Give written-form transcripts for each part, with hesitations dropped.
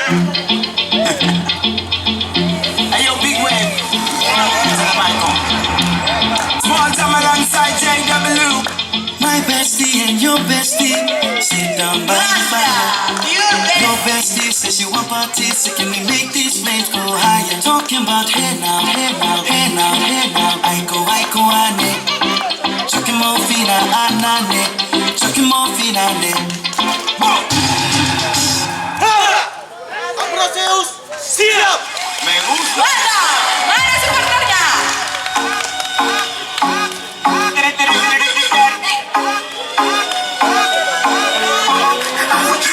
Hey yo, big wave. Small time alongside JW. My bestie and your bestie sit down by the fire. Your bestie says she want parties, so can we make these flames go higher? Talking about hey now, hey now, hey now, hey now. Aiko, ane. Chucking more fina, anane. Chucking more fina, ane. Ambrosius, sit up. Me gusta. ¡Buena! ¡Buena su partnernya!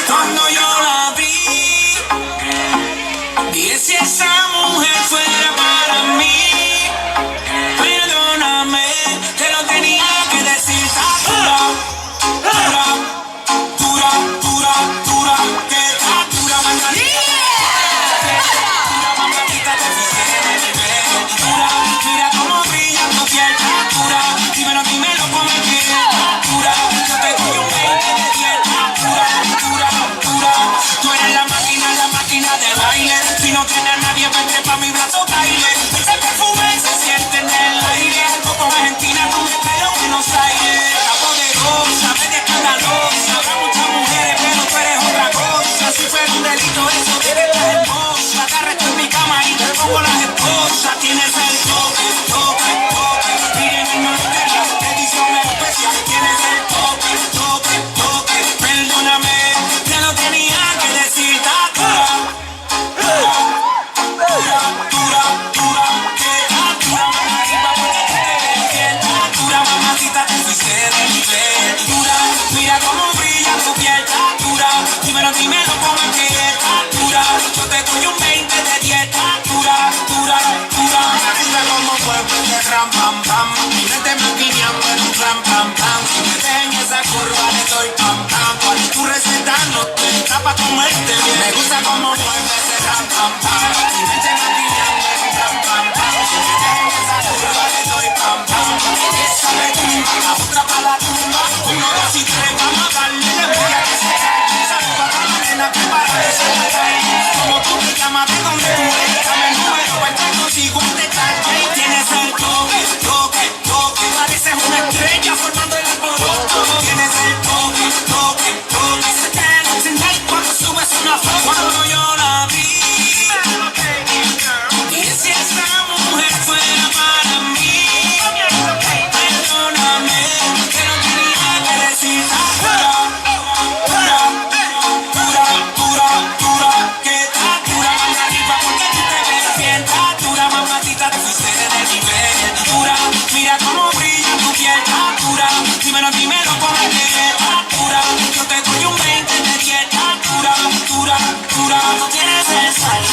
Cuando yo la vi, dije si esa mujer fuera para mí. Perdóname, te lo tenía que decir. Está dura, dura, dura, dura, dura, que está dura, manganita. Dura, manganita, te fuiste de nivel. Dura, mira cómo brilla tu piel. Está dura, dímelo, come que está dura. Yo te doy un 20 de 10. Dura, dura, dura. Tú eres la máquina de baile. Si no tienes a nadie, vente pa' mi brazo, baile. Ese perfume se siente en el aire. Como Argentina, con mi pelo en Buenos Aires. La poderosa, media escandalosa. Habrá muchas mujeres, pero tú eres otra cosa. Si fuera un delito, eso debe estar hermosa. Agarra esto en mi cama y te pongo las esposas. Tienes el toque, toque, toque. Miren el material, edición especial. Tienes el toque, toque, toque. Perdóname, te lo tenía que decir. Está dura, dura, dura, dura, dura. Que está dura, mamacita, porque tú te ves bien. Está dura, mamacita, te fuiste de nivel. Dura, mira cómo brilla tu piel. Está dura, dímelo, come que está dura. Yo te doy un 20 de 10. Está dura, dura, dura. Me gusta como mueves de ram pam pam. Mi mente maquineando en un ram pam pam. Si me dejas en esa curva le doy pam pam. Cual tu receta no te está pa' comerte bien. Me gusta como mueves de ram pam pam. Mi mente maquineando en un ram pam pam. Si me dejas en esa curva le doy pam pam. Esa le tumba, la otra pa' la tumba. 1, 2 y 3, vamos a darle la media que se cae. Saluda a la nena que para eso me cae. Como tú te llamas, de donde tú eres. Dame el número, pa' entrar contigo en detalle. Tienes el toque, toque, toque. Pareces una estrella formando el alboroto. Tienes el toque, toque, toque. Se te noche en night cuando subes una foto. Cuando yo la vi, dije si esa mujer fuera para mí. Perdóname, que no tenía que decir. Está dura, dura, dura, dura, que está dura, manganita, porque tú te ves bien. Está dura, mamacita, te fuiste de nivel. Dura, mira cómo brilla tu piel. Está dura, dímelo, come que está dura. Yo te doy un 20 de 10. Está dura, dura, dura. Tú tienes el sal.